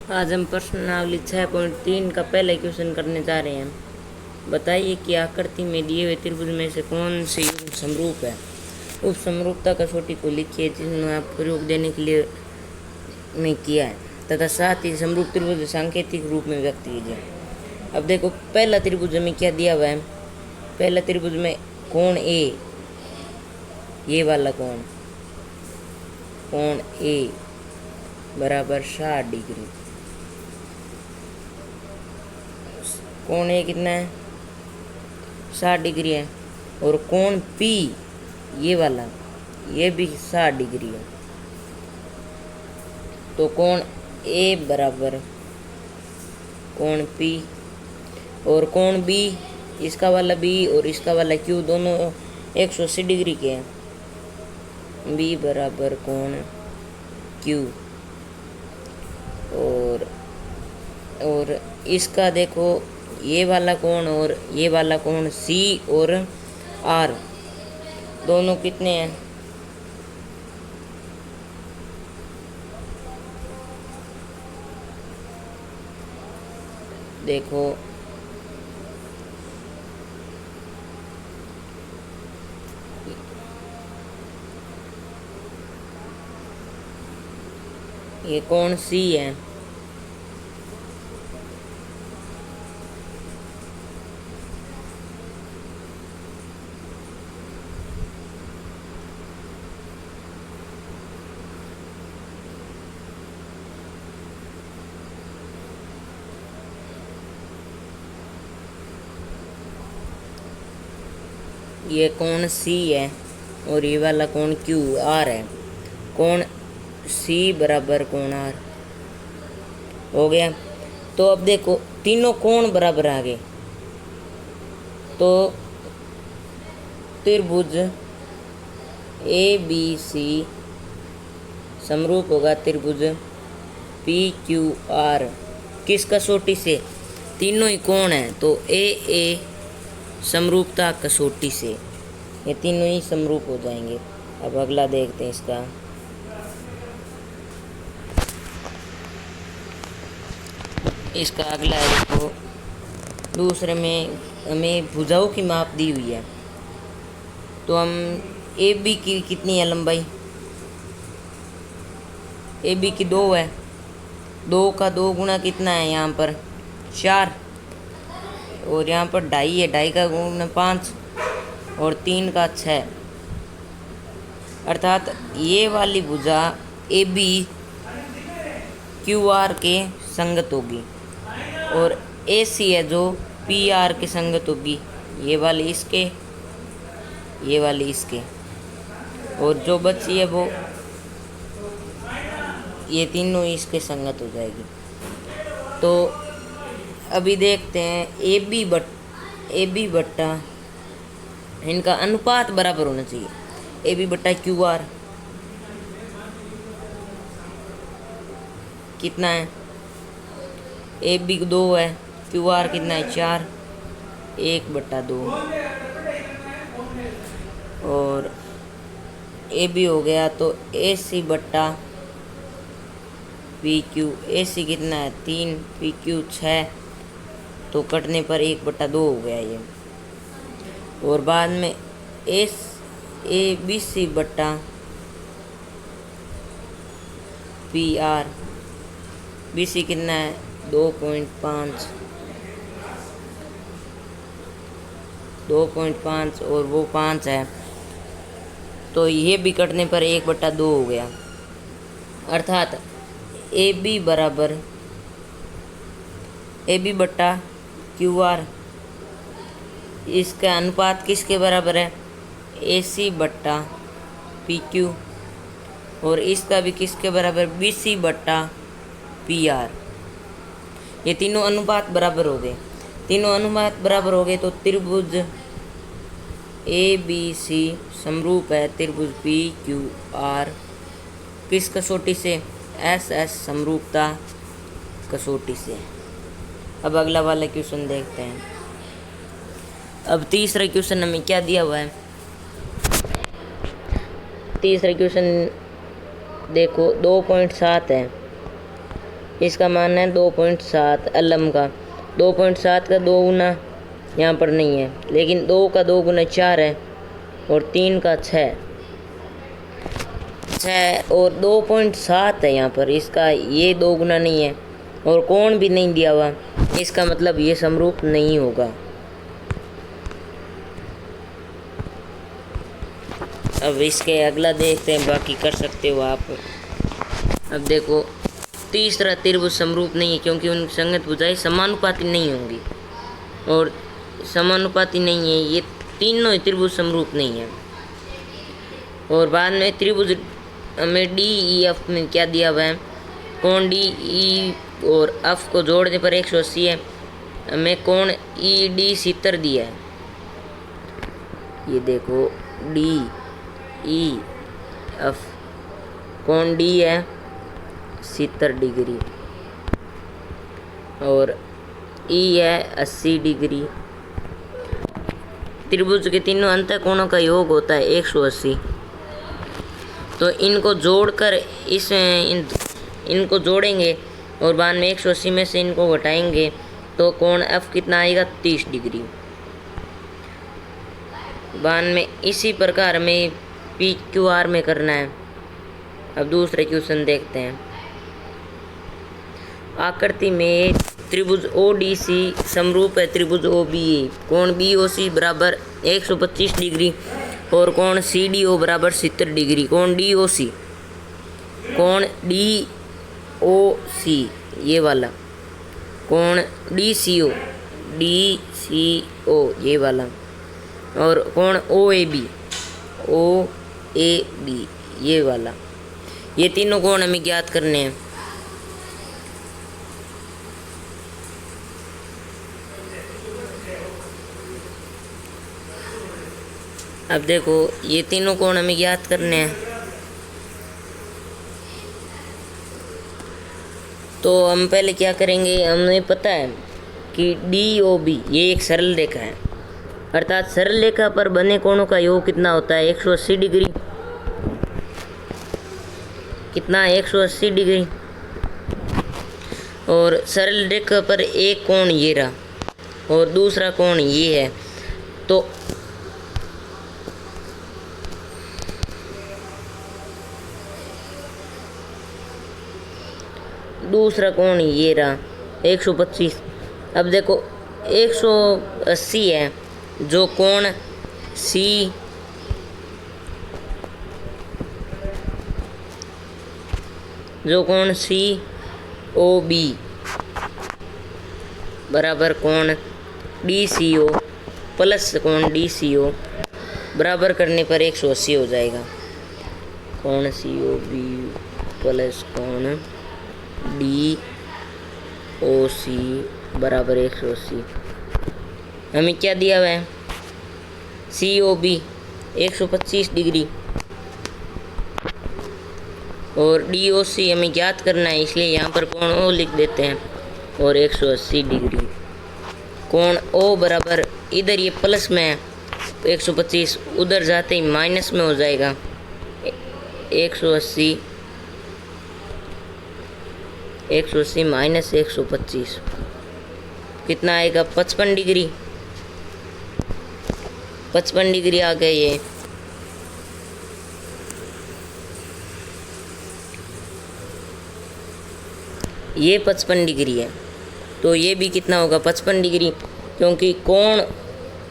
आज हम प्रश्नावली 6.3 का पहला क्वेश्चन करने जा रहे हैं। बताइए कि आकृति में दिए हुए त्रिभुज में से कौन सी युग्म समरूप है। उप समरूपता कसौटी को लिखिए जिन्होंने आप प्रयोग देने के लिए नहीं किया है तथा साथ ही समरूप त्रिभुज सांकेतिक रूप में व्यक्त कीजिए। अब देखो, पहला त्रिभुज में क्या दिया हुआ है। पहला त्रिभुज में कोण ए, ये वाला कोण ए बराबर 60 डिग्री। कोण ए कितना है, 60 डिग्री है। और कोण पी, ये वाला, ये भी 60 डिग्री है। तो कोण ए बराबर कोण पी, और कोण बी, इसका वाला बी और इसका वाला क्यू दोनों 180 डिग्री के हैं। बी बराबर कोण क्यू। और इसका देखो, ये वाला कोण और ये वाला कोण सी और आर दोनों कितने हैं, देखो ये कोण सी है, ये कोण सी है और ये वाला कोण क्यू आर है। कोण सी बराबर कोण आर हो गया। तो अब देखो, तीनों कोण बराबर आ गए, तो त्रिभुज ए बी सी समरूप होगा त्रिभुज पी क्यू आर किस कसौटी से, तीनों ही कोण हैं तो ए समरूपता कसौटी से ये तीनों ही समरूप हो जाएंगे। अब अगला देखते हैं इसका। अगला है, देखो दूसरे में हमें भुजाओं की माप दी हुई है। तो हम ए बी की कितनी है लंबाई, ए बी की 2 है। 2 का 2 गुना कितना है, यहाँ पर 4, और यहाँ पर 2.5 है, 2.5 का गुना 5 और 3 का 6। अर्थात ये वाली भुजा ए बी क्यू आर के संगत होगी, और ए सी है जो पी आर के संगत होगी। ये वाली इसके, ये वाली इसके, और जो बची है वो ये तीनों इसके संगत हो जाएगी। तो अभी देखते हैं ए बी बट्टा इनका अनुपात बराबर होना चाहिए। ए बी बट्टा क्यू आर कितना है, ए बी 2 है, क्यू आर कितना है 4, 1/2। और ए बी हो गया तो ए सी बट्टा पी क्यू, ए सी कितना है 3, पी क्यू 6, तो कटने पर 1/2 हो गया ये। और बाद में ए बी सी बट्टा पी आर, बी सी कितना है 2.5 और वो 5 है, तो ये भी कटने पर 1/2 हो गया। अर्थात ए बी बट्टा क्यू आर, इसका अनुपात किसके बराबर है, ए सी बट्टा पी क्यू, और इसका भी किसके बराबर, बी सी बट्टा पी आर। ये तीनों अनुपात बराबर हो गए। तीनों अनुपात बराबर हो गए तो त्रिभुज ए बी सी समरूप है त्रिभुज पी क्यू आर किस कसौटी से, एस समरूपता कसौटी से। अब अगला वाला क्वेश्चन देखते हैं। अब तीसरा क्वेश्चन हमें क्या दिया हुआ है। तीसरा क्वेश्चन देखो 2.7 है। इसका मान है 2.7 LM का। 2.7 का 2 गुना यहाँ पर नहीं है, लेकिन 2 का 2 गुना 4 है और 3 का 6 और 2.7 है यहाँ पर। इसका ये 2 गुना नहीं है और कोण भी नहीं दिया हुआ, इसका मतलब ये समरूप नहीं होगा। अब इसके अगला देखते हैं, बाकी कर सकते हो आप। अब देखो तीसरा त्रिभुज समरूप नहीं है क्योंकि उनकी संगत भुजाएं समानुपाती नहीं होंगी और समानुपाती नहीं है, ये तीनों ही त्रिभुज समरूप नहीं है। और बाद में त्रिभुज हमें डी ई एफ में क्या दिया हुआ है, कोण डी ई और एफ को जोड़ने पर 180 है। हमें कोण ई डी 70 दिया है। ये देखो डी ई एफ, कोण डी है 70 डिग्री और ई है 80 डिग्री। त्रिभुज के तीनों अंतः कोणों का योग होता है 180। तो इनको जोड़कर इनको जोड़ेंगे और बाद में 180 में से इनको घटाएंगे तो कोण एफ कितना आएगा 30 डिग्री। बाद में इसी प्रकार हमें पी क्यू आर में करना है। अब दूसरे क्वेश्चन देखते हैं। आकृति में त्रिभुज ओ डी सी समरूप है त्रिभुज ओ बी ए। कोण बी ओ सी बराबर 125 डिग्री और कोण सी डी ओ बराबर 70 डिग्री। कोण डी ओ सी, कोण डी ओ सी ये वाला, कोण डी सी ओ ये वाला, और कोण ओ ए बी ये वाला। ये तीनों कोण हमें ज्ञात करने हैं। अब देखो ये तीनों कोण हमें ज्ञात करने हैं। तो हम पहले क्या करेंगे, हमें पता है कि डी ओ बी ये एक सरल रेखा है, अर्थात सरल रेखा पर बने कोणों का योग कितना होता है 180 डिग्री। कितना 180 डिग्री। और सरल रेखा पर एक कोण ये रहा और दूसरा कोण ये है, तो दूसरा कोण ये रहा 125। अब देखो 180 है जो कोण सी ओ बी बराबर कोण डी सी ओ प्लस कोण डी सी ओ बराबर करने पर 180 हो जाएगा। कोण सी ओ बी प्लस कोण डी ओ सी बराबर 180। हमें क्या दिया हुआ है, सी ओ बी 125 डिग्री और डी ओ सी हमें ज्ञात करना है, इसलिए यहाँ पर कोण ओ लिख देते हैं और 180 डिग्री। कोण ओ बराबर इधर ये प्लस में है 125, उधर जाते ही माइनस में हो जाएगा 180 माइनस 125 कितना आएगा 55 डिग्री। 55 डिग्री आ गया ये 55 डिग्री है। तो ये भी कितना होगा 55 डिग्री, क्योंकि कोण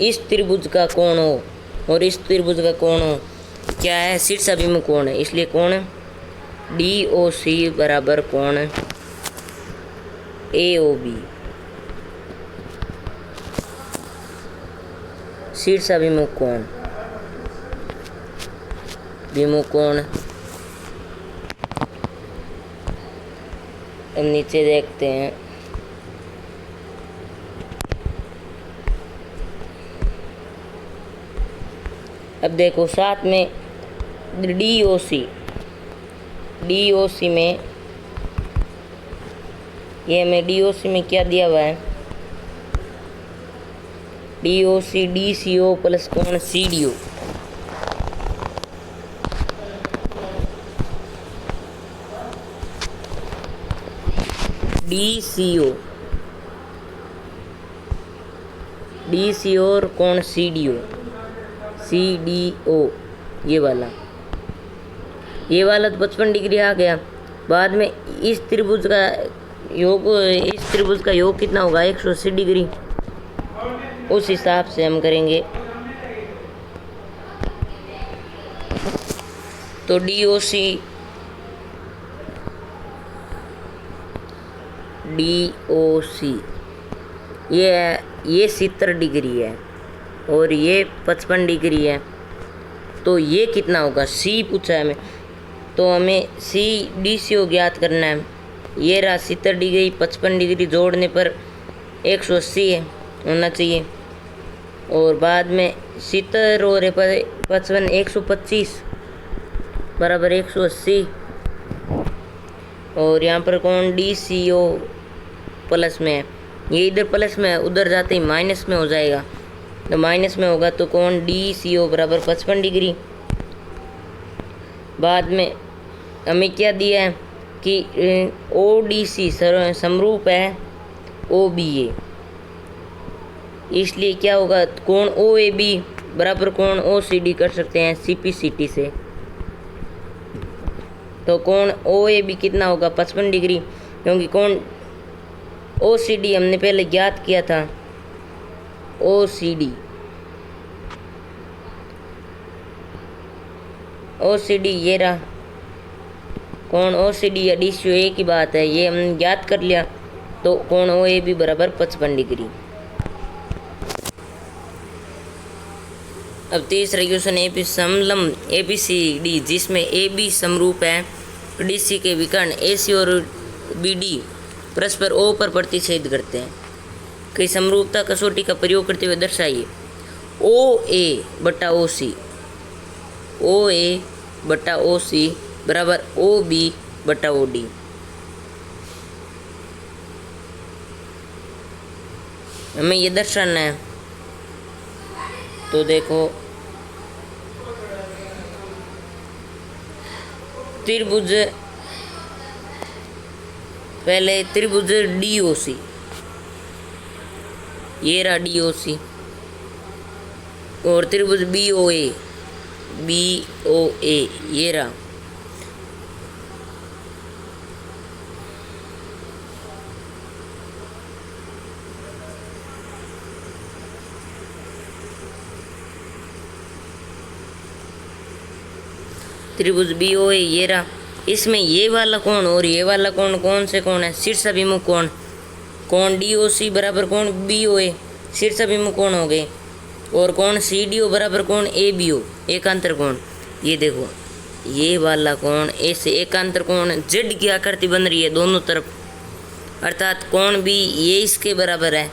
इस त्रिभुज का कोण हो और इस त्रिभुज का कोण हो क्या है, शीर्षाभिमुख कोण है, इसलिए कोण डी ओ सी बराबर कोण ए ओ बी शीर्षाभिमुख कोण विमुख कोण। अब नीचे देखते हैं। अब देखो साथ में डी ओ सी में ये हमें डी ओ सी में क्या दिया हुआ है, D O C D C O plus कोण C D O. DCO, DCO और कोण CDO, ये वाला तो 55 डिग्री आ गया। बाद में इस त्रिभुज का योग कितना होगा? 180 डिग्री। उस हिसाब से हम करेंगे। तो DOC ये 70 डिग्री है और ये 55 डिग्री है। तो ये कितना होगा? C पूछा है हमें, तो हमें DCO ज्ञात करना है। ये रहा 70 डिग्री, 55 डिग्री जोड़ने पर 180 होना चाहिए। और बाद में 70 और 55 125 बराबर 180। और यहाँ पर कोण DCO प्लस में है, ये इधर प्लस में है, उधर जाते ही माइनस में हो जाएगा। तो माइनस में होगा तो कोण DCO बराबर 55 डिग्री। बाद में हमें क्या दिया है कि ODC समरूप है OBA, इसलिए क्या होगा? कोण OAB बराबर कोण OCD कर सकते हैं CPCT से। तो कोण OAB कितना होगा? 55 डिग्री, क्योंकि कोण OCD हमने पहले ज्ञात किया था। OCD ये रहा कोण OCD या DCO एक ही बात है, ये हमने ज्ञात कर लिया। तो कोण OAB बराबर 55 डिग्री। अब तीसरा क्वेश्चन समलंब ABCD जिसमें AB समरूप है DC के विकर्ण AC और BD परस्पर O पर प्रतिच्छेद करते हैं। कई समरूपता कसौटी का प्रयोग करते हुए दर्शाइए। OA बटा OC बराबर OB बटा OD। हमें ये दर्शाना है। तो देखो, त्रिभुज, पहले त्रिभुज DOC, ये रहा DOC, और त्रिभुज BOA ये रहा। त्रिभुज BOA ये रहा। इसमें ये वाला कोण और ये वाला कोण कौन से कोण है? शीर्षाभिमुख कोण। कोण DOC बराबर कोण BOA शीर्षाभिमुख कोण हो गए। और कोण CDO बराबर कोण ABO एकांतर कोण। ये देखो, ये वाला कोण ऐसे एकांतर कोण Z की आकृति बन रही है दोनों तरफ, अर्थात कोण B ये इसके बराबर है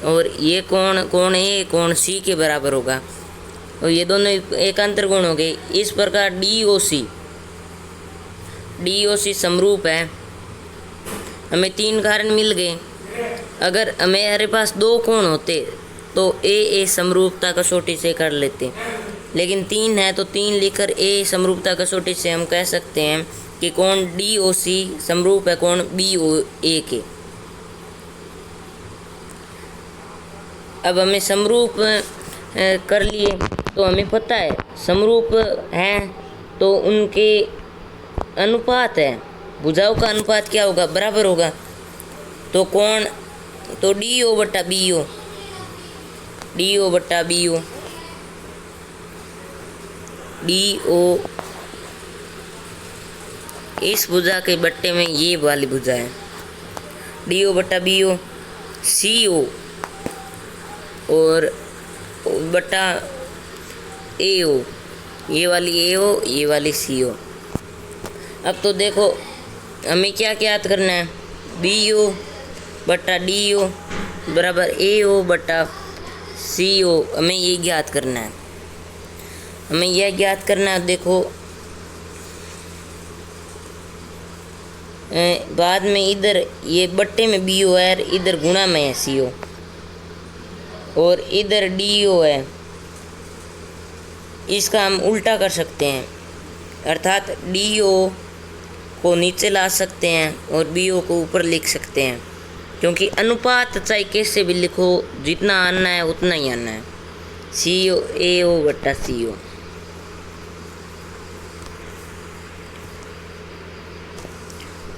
और ये कोण A कोण C के बराबर होगा। और ये दोनों एकांतर कोण हो गए। इस प्रकार DOC समरूप है। हमें 3 कारण मिल गए। अगर हमारे पास 2 कोण होते तो A समरूपता कसौटी से कर लेते, लेकिन 3 है तो 3 लिखकर A समरूपता कसौटी से हम कह सकते हैं कि कोण DOC समरूप है कोण BOA के। अब हमें समरूप कर लिए तो हमें पता है समरूप हैं तो उनके अनुपात है, भुजाओं का अनुपात क्या होगा? बराबर होगा। तो कोण तो DO बटा BO DO इस भुजा के बट्टे में ये वाली भुजा है। DO बटा BO CO और बटा AO, ये वाली AO ये वाली CO। अब तो देखो हमें क्या ज्ञात करना है? BO बटा DO बराबर AO बटा CO, हमें ये ज्ञात करना है। हमें यह ज्ञात करना है। देखो बाद में इधर ये बट्टे में BO है, इधर गुणा में है CO, और इधर DO है। इसका हम उल्टा कर सकते हैं, अर्थात DO को नीचे ला सकते हैं और बी ओ को ऊपर लिख सकते हैं, क्योंकि अनुपात चाहे कैसे भी लिखो, जितना आना है उतना ही आना है। सी ओ ए ओ बट्टा सी ओ।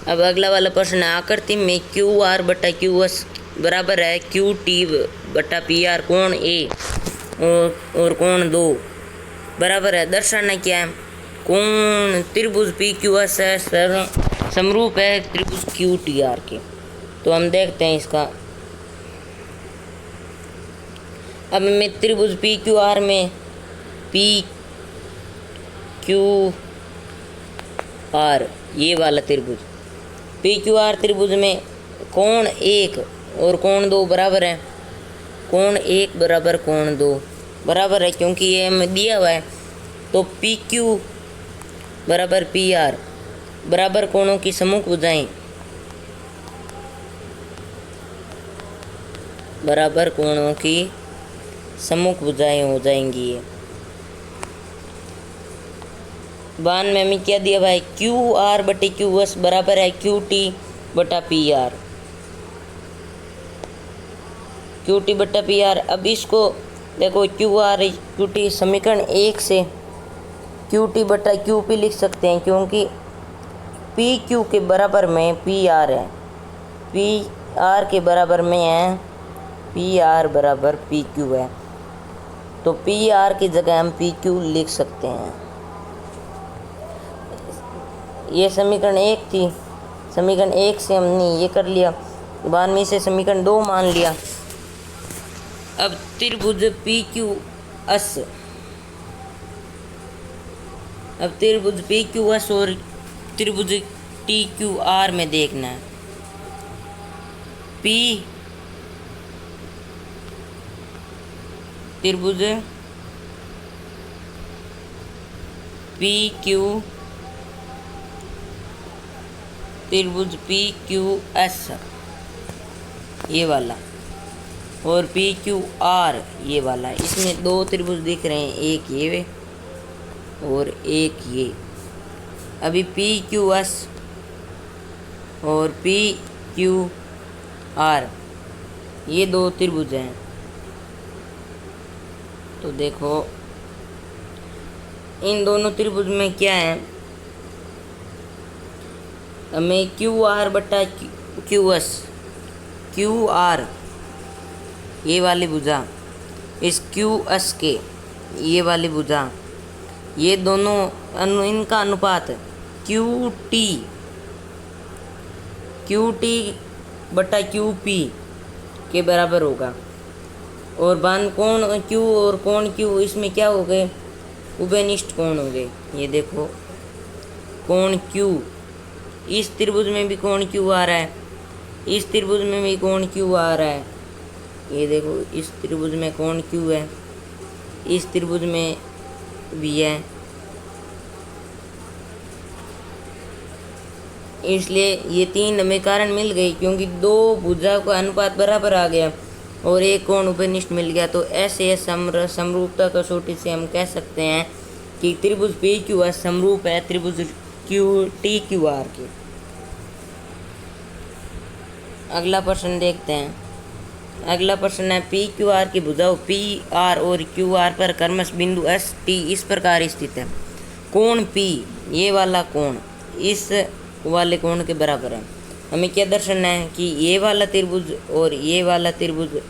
अब अगला वाला प्रश्न है, आकृति में क्यू आर बट्टा क्यू एस बराबर है क्यू टी बट्टा पी आर, कोण ए और कोण 2 बराबर है। दर्शाना क्या है? कोण त्रिभुज पी क्यू एस है समरूप है त्रिभुज क्यू टी आर के। तो हम देखते हैं इसका। अब मैं त्रिभुज पी क्यू आर में पी क्यू आर ये वाला त्रिभुज, पी क्यू आर त्रिभुज में कोण 1 और कोण 2 बराबर है। कोण 1 बराबर कोण 2 बराबर है, क्योंकि ये हमें दिया हुआ है। तो पी क्यू बराबर पी आर बराबर कोणों की सम्मुख भुजाएं बराबर कोणों की सम्मुख भुजाएं हो जाएंगी। ये बान में हमें क्या दिया भाई? क्यू आर बटे क्यू एस बराबर है क्यू टी बटा पी आर, क्यू टी बटा पी आर। अब इसको देखो, क्यू आर क्यू टी समीकरण 1 से क्यू टी बटा क्यू पी लिख सकते हैं, क्योंकि पी क्यू के बराबर में पी आर है, पी आर के बराबर में है पी आर बराबर पी क्यू है। तो पी आर की जगह हम पी क्यू लिख सकते हैं। ये समीकरण 1 थी, समीकरण 1 से हमने ये कर लिया, बाद में से समीकरण 2 मान लिया। अब त्रिभुज पी क्यू एस, अब त्रिभुज पी क्यू एस और त्रिभुज टी क्यू आर में देखना है। पी त्रिभुज पी क्यू त्रिभुज पी क्यू एस ये वाला और पी क्यू आर ये वाला, इसमें 2 त्रिभुज दिख रहे हैं, एक ये और एक ये। अभी पी क्यू एस और पी क्यू आर ये 2 त्रिभुज हैं। तो देखो इन दोनों त्रिभुज में क्या है, हमें क्यू आर बटा क्यू एस, क्यू आर ये वाली भुजा इस क्यू एस के ये वाली भुजा, ये दोनों इनका अनुपात क्यू टी बटा क्यू पी के बराबर होगा। और बान कोण क्यू और कोण क्यू इसमें क्या हो गए? उभयनिष्ठ कोण हो गए। ये देखो कोण क्यू, इस त्रिभुज में भी कोण क्यू आ रहा है, इस त्रिभुज में भी कोण क्यू आ रहा है। ये देखो इस त्रिभुज में कोण क्यू है, इस त्रिभुज में भी है, इसलिए ये 3 हमें कारण मिल गई, क्योंकि 2 भुजा का अनुपात बराबर आ गया और एक कोण उभयनिष्ठ मिल गया। तो ऐसे समरूपता कसौटी से हम कह सकते हैं कि त्रिभुज पी क्यू आर समरूप है त्रिभुज क्यू टी क्यू आर के। अगला प्रश्न देखते हैं। अगला प्रश्न है, पी क्यू आर की भुजाओं पी आर और क्यू आर पर क्रमश बिंदु एस टी इस प्रकार स्थित है। कोण पी ये वाला कोण इस वाले कोण के बराबर है। हमें क्या दर्शाना है कि ये वाला त्रिभुज और ये वाला त्रिभुज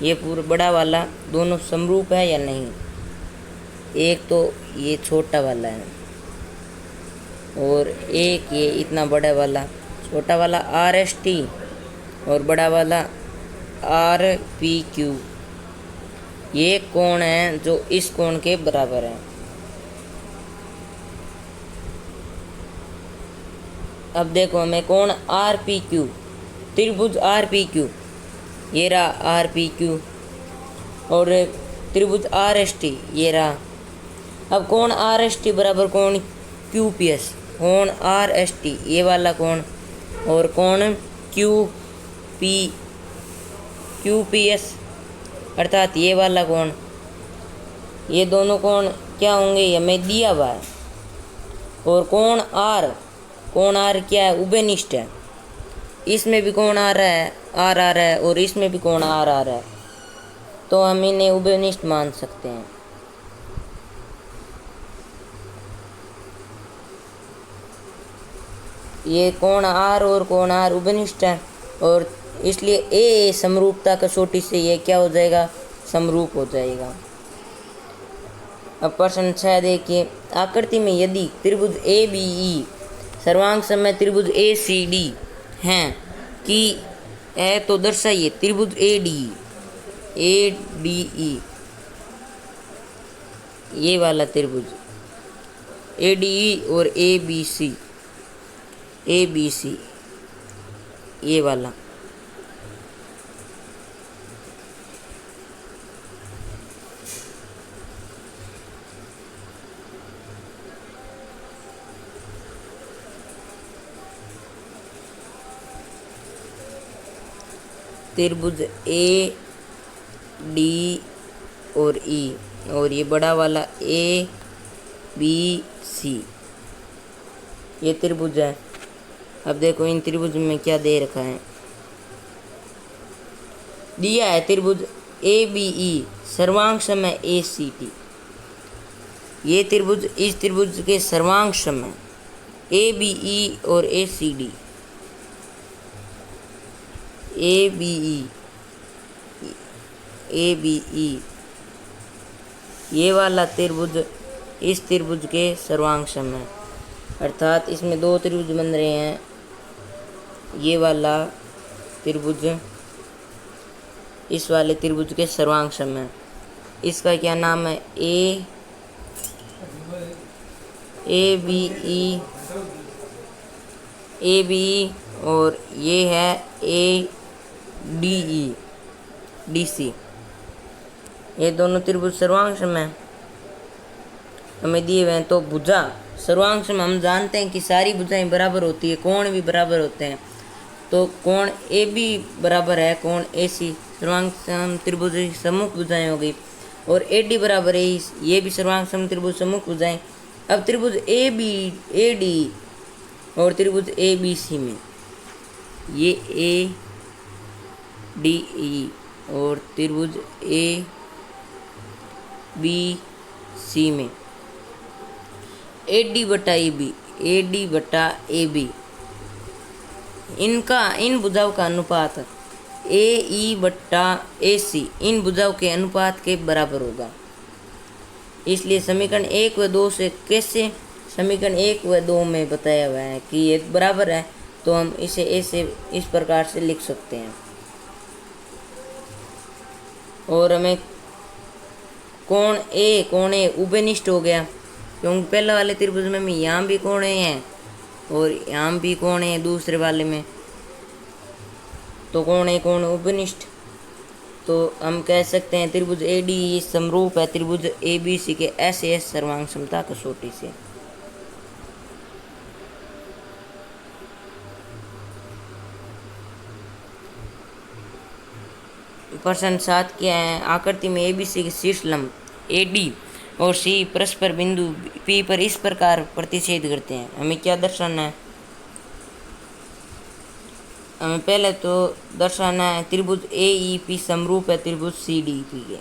ये पूरा बड़ा वाला दोनों समरूप है या नहीं। एक तो ये छोटा वाला है और एक ये इतना बड़ा वाला, छोटा वाला आर एस टी और बड़ा वाला आर पी क्यू, ये कोण है जो इस कोण के बराबर है। अब देखो हमें कोण आर पी क्यू, त्रिभुज आर पी क्यू ये रहा आर पी क्यू और त्रिभुज आर एस टी ये रहा। अब कोण आर एस टी बराबर कोण क्यू पी एस, कोण आर एस टी ये वाला कोण और कोण क्यू पी एस अर्थात ये वाला कोण, ये दोनों कोण क्या होंगे हमें दिया हुआ है। और कोण आर कोण आर क्या है, उभयनिष्ठ है। इसमें भी कोण आ रहा है, आर आ रहा है, और इसमें भी कोण आर आ रहा है, तो हम इन्हें उभयनिष्ठ मान सकते हैं। ये कोण आर और कोण आर उभयनिष्ठ है, और इसलिए ए समरूपता कसौटी से ये क्या हो जाएगा, समरूप हो जाएगा। अब प्रश्न 6 देखिए, आकृति में यदि त्रिभुज ए बी ई सर्वांग समय त्रिभुज ए सी डी हैं कि है तो दर्शाइए त्रिभुज ए डी ई, ये वाला त्रिभुज ए डी ई और ए बी सी ये वाला। त्रिभुज ए डी और ई, और ये बड़ा वाला ए बी सी, ये त्रिभुज है। अब देखो इन त्रिभुज में क्या दे रखा है, दिया है त्रिभुज ए बी ई सर्वांग समय ए सी टी। ये त्रिभुज, इस त्रिभुज के सर्वांग समय ए बी ई और ए C D, A B E ये वाला त्रिभुज इस त्रिभुज के सर्वांग समय, अर्थात इसमें दो त्रिभुज बन रहे हैं। ये वाला त्रिभुज इस वाले त्रिभुज के सर्वांग समय, इसका क्या नाम है, ए बी ई, और ये है ए डी सी। ये दोनों त्रिभुज सर्वांग समय हमें दिए हुए हैं। तो भुजा सर्वांग समय हम जानते हैं कि सारी भुजाएं बराबर होती है, कोण भी बराबर होते हैं। तो कोण ए बी बराबर है कोण ए सी, सर्वांग सम त्रिभुज सम्मुख भुजाएं हो गई, और ए डी बराबर है ये भी सर्वांग सम त्रिभुज सम्मुख भुजाएं। अब त्रिभुज ए डी और त्रिभुज ए बी सी में ये ए डी ई और त्रिभुज ए बी सी में ए डी बटा ए बी, इनका इन भुजाओं का अनुपात ए ई बट्टा ए सी इन भुजाओं के अनुपात के बराबर होगा। इसलिए समीकरण 1 व 2 से कैसे, समीकरण 1 व 2 में बताया हुआ है कि ये बराबर है, तो हम इसे ऐसे इस प्रकार से लिख सकते हैं। और हमें कोण ए उभयनिष्ठ हो गया, क्योंकि पहले वाले त्रिभुज में यहाँ भी कोण हैं और यहाँ भी कोण है दूसरे वाले में, तो कोण उभयनिष्ठ। तो हम कह सकते हैं त्रिभुज ए डी समरूप है त्रिभुज ए बी सी के ऐसे सर्वांग समता कसौटी से। प्रश्न 7 क्या है, आकृति में एबीसी के शीर्ष लंब ए डी और सी परस्पर बिंदु पी पर इस प्रकार प्रतिच्छेद करते हैं। हमें क्या दर्शाना है, हमें पहले तो दर्शाना है त्रिभुज ए ई पी समरूप है त्रिभुज सी डी पी के।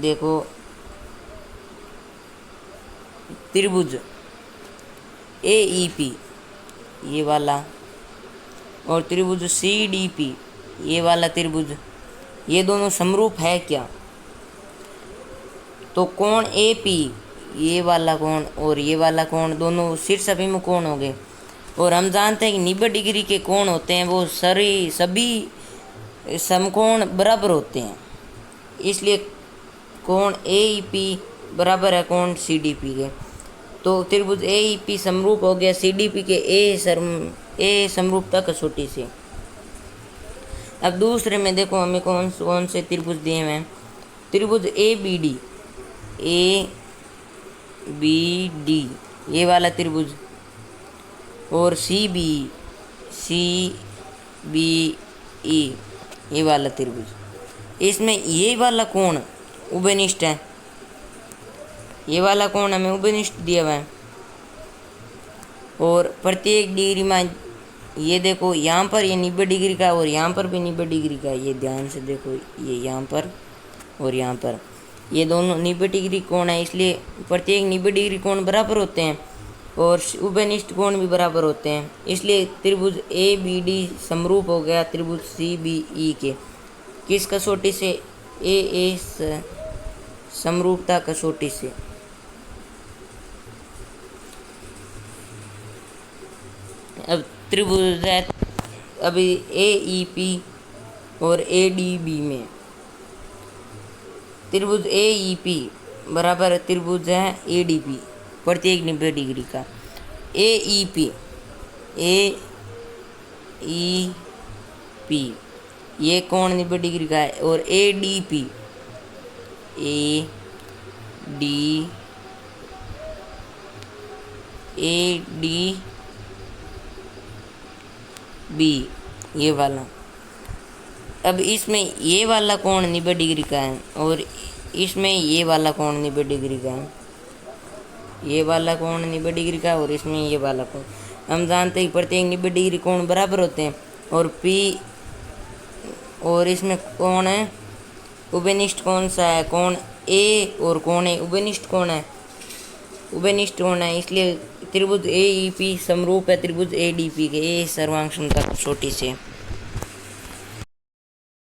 देखो त्रिभुज ए ई पी ये वाला और त्रिभुज सी डी पी ये वाला त्रिभुज, ये दोनों समरूप है क्या? तो कोण ए पी ये वाला कोण और ये वाला कोण दोनों शीर्ष अभिमुख कोण हो गए। और हम जानते हैं कि 90 डिग्री के कोण होते हैं वो सभी समकोण बराबर होते हैं, इसलिए कोण ए ई पी बराबर है कोण सी डी पी के। तो त्रिभुज ए ई पी समरूप हो गया सी डी पी के ए समरूपता कसौटी से। अब दूसरे में देखो हमें कौन से त्रिभुज दिए हुए हैं, त्रिभुज ए बी डी ये वाला त्रिभुज और सी बी ई ये वाला त्रिभुज, इसमें ये वाला कोण उभयनिष्ठ है, ये वाला कोण हमें उभयनिष्ठ दिया हुआ है। और प्रत्येक डिग्री में ये देखो यहाँ पर ये 90 डिग्री का और यहाँ पर भी 90 डिग्री का, ये ध्यान से देखो, ये यहाँ पर और यहाँ पर ये दोनों 90 डिग्री कोण है, इसलिए प्रत्येक 90 डिग्री कोण बराबर होते हैं और उभयनिष्ठ कोण भी बराबर होते हैं, इसलिए त्रिभुज ए बी डी समरूप हो गया त्रिभुज सी बी ई के। किस कसौटी से? ए समरूपता कसौटी से। अब त्रिभुज है अभी ए ई पी और ए डी बी में, त्रिभुज ए ई पी बराबर त्रिभुज है ए डी पी प्रत्येक 90 डिग्री का। ए ई पी ये कोण 90 डिग्री का है और ए डी बी ये वाला। अब इसमें ये वाला कोण 90 डिग्री का है और इसमें ये वाला कोण 90 डिग्री का है, ये वाला कोण 90 डिग्री का और इसमें ये वाला कोण। हम जानते हैं प्रत्येक 90 डिग्री कोण बराबर होते हैं और पी और इसमें कोण है उभयनिष्ठ कौन सा है? कोण ए और कोण ए उभयनिष्ठ कोण है, उभयनिष्ठ कोण है, इसलिए त्रिभुज ए ई पी समरूप है त्रिभुज ए डी पी के। ए सर्वांग समता कसौटी से।